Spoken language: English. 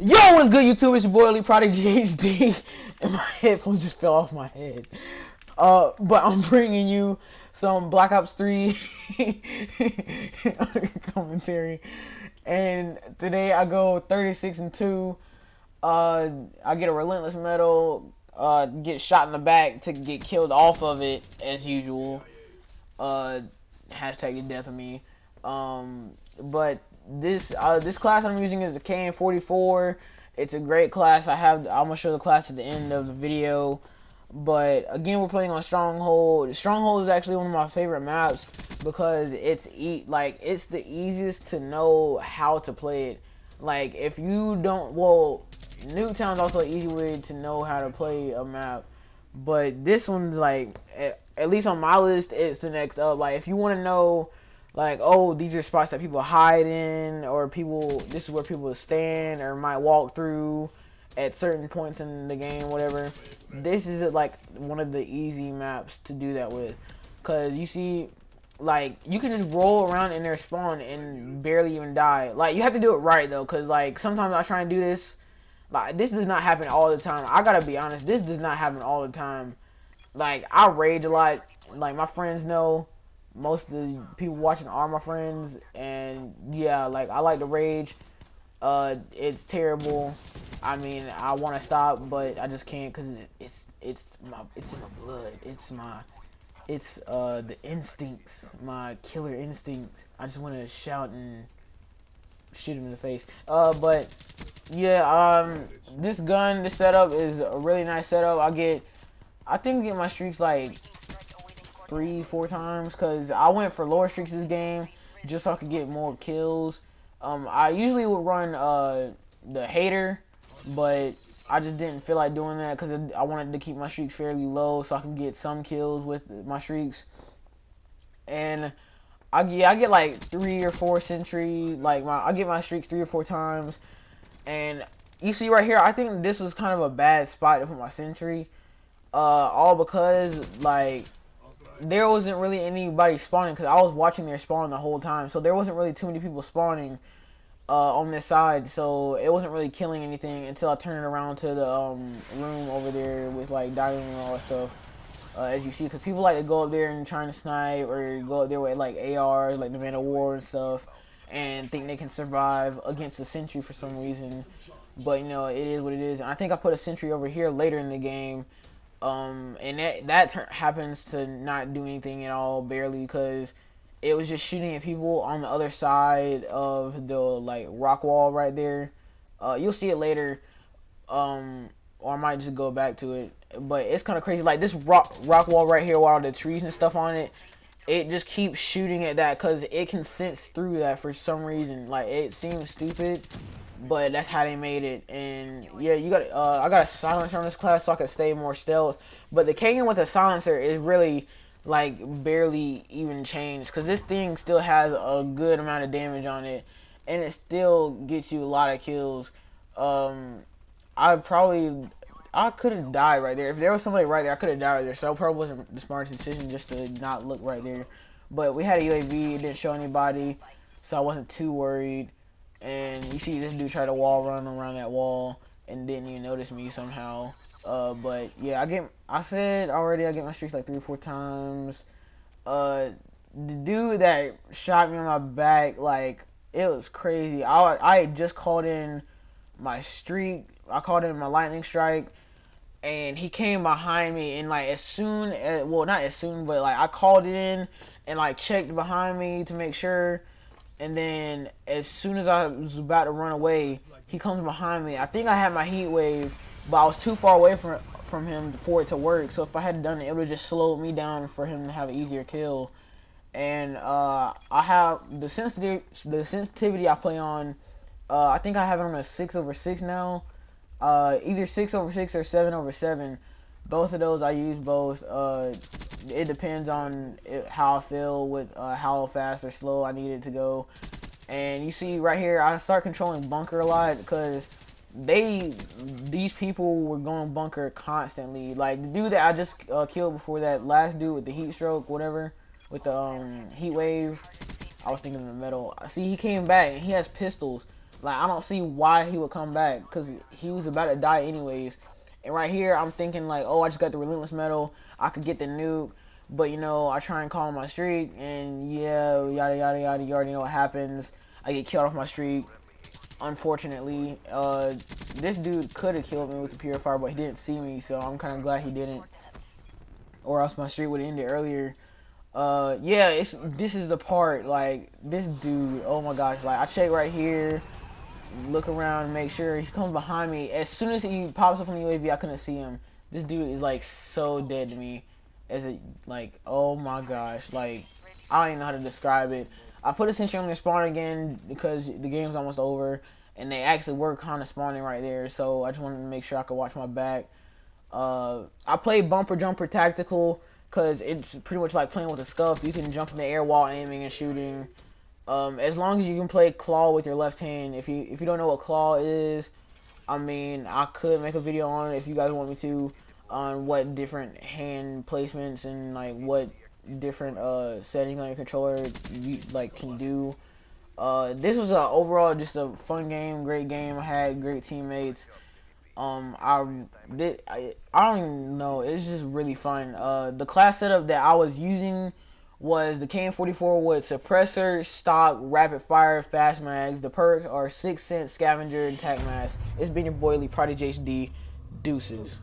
Yo, what's good, YouTube? It's your boy Lee Prodigy HD, and my headphones just fell off my head. But I'm bringing you some Black Ops 3 commentary, and today I go 36-2. I get a relentless medal. Get shot in the back to get killed off of it as usual. Uh, Hashtag the death of me. But this class I'm using is the KN44. It's a great class. I'm gonna show the class at the end of the video. But again, we're playing on Stronghold. Stronghold is actually one of my favorite maps because it's the easiest to know how to play it. Like if you don't, well, Nuketown's also an easy way to know how to play a map. But this one's like, at least on my list, it's the next up. Like if you want to know, like, oh, these are spots that people hide in, or this is where people stand or might walk through at certain points in the game, whatever. This is like one of the easy maps to do that with, cause you see, like, you can just roll around in their spawn and barely even die. Like, you have to do it right though, cause like sometimes I try and do this. Like, this does not happen all the time. I gotta be honest, this does not happen all the time. Like, I rage a lot. Like, my friends know. Most of the people watching are my friends. And, yeah, like, I like to rage. It's terrible. I mean, I want to stop, but I just can't because it's in my blood. It's the instincts, my killer instincts. I just want to shout and shoot him in the face. But yeah, this setup is a really nice setup. I think I get my streaks like 3-4 times because I went for lower streaks this game just so I could get more kills. I usually would run the hater, but I just didn't feel like doing that because I wanted to keep my streaks fairly low so I can get some kills with my streaks. And I get like 3 or 4 sentry, like I get my streaks 3 or 4 times. And you see right here, I think this was kind of a bad spot to put my sentry. All because like there wasn't really anybody spawning because I was watching their spawn the whole time, so there wasn't really too many people spawning on this side, so it wasn't really killing anything until I turned around to the room over there with like diamond and all that stuff. As you see, because people like to go up there and trying to snipe, or go up there with like ARs, like the Man of War and stuff, and think they can survive against a sentry for some reason. But you know, it is what it is. And I think I put a sentry over here later in the game, and that happens to not do anything at all, barely, because it was just shooting at people on the other side of the like rock wall right there. You'll see it later, or I might just go back to it. But it's kind of crazy. Like this rock wall right here, with all the trees and stuff on it, it just keeps shooting at that because it can sense through that for some reason. Like, it seems stupid, but that's how they made it. And yeah, you got I got a silencer on this class so I can stay more stealth. But the Kagan with a silencer is really like barely even changed because this thing still has a good amount of damage on it, and it still gets you a lot of kills. I could have died right there. If there was somebody right there, I could have died right there. So it probably wasn't the smartest decision just to not look right there. But we had a UAV, it didn't show anybody, so I wasn't too worried. And you see this dude try to wall run around that wall and didn't even notice me somehow. But yeah, I said already I get my streaks like 3 or 4 times. The dude that shot me on my back, like, it was crazy. I had just called in my streak. I called in my lightning strike, and he came behind me, and like as soon as, well, not as soon, but like I called in and like checked behind me to make sure, and then as soon as I was about to run away, he comes behind me. I think I had my heat wave, but I was too far away from him for it to work. So if I had done it, it would have just slowed me down for him to have an easier kill. And I have the sensitivity I play on. I think I have it on a 6/6 now. Either 6/6 or 7/7. Both of those I use both. It depends on how I feel with how fast or slow I need it to go. And you see right here, I start controlling bunker a lot because these people were going bunker constantly. Like the dude that I just killed before, that last dude with the heat stroke, whatever, with the heat wave. I was thinking of the metal. See, he came back and he has pistols. Like, I don't see why he would come back, because he was about to die anyways. And right here, I'm thinking like, oh, I just got the Relentless Medal. I could get the nuke. But, you know, I try and call on my streak, and yeah, yada, yada, yada, you already know what happens. I get killed off my streak, unfortunately. This dude could have killed me with the Purifier, but he didn't see me, so I'm kind of glad he didn't. Or else my streak would have ended earlier. Yeah, this is the part, like, this dude, oh my gosh, like, I check right here, look around, make sure he comes behind me. As soon as he pops up from the UAV, I couldn't see him. This dude is like so dead to me. As it, like, oh my gosh, like, I don't even know how to describe it. I put a sentry on their spawn again because the game's almost over, and they actually were kind of spawning right there. So I just wanted to make sure I could watch my back. I play bumper jumper tactical because it's pretty much like playing with a scuff. You can jump in the air while aiming and shooting. As long as you can play claw with your left hand. If you don't know what claw is, I mean, I could make a video on it if you guys want me to, on what different hand placements and like what different settings on your controller you like can do. This was overall just a fun game, great game. I had great teammates. I don't even know. It's just really fun. The class setup that I was using was the KN-44 with suppressor, stock, rapid fire, fast mags. The perks are 6 cent scavenger and tac mask. It's been your boy Lee Prodigy HD. Deuces.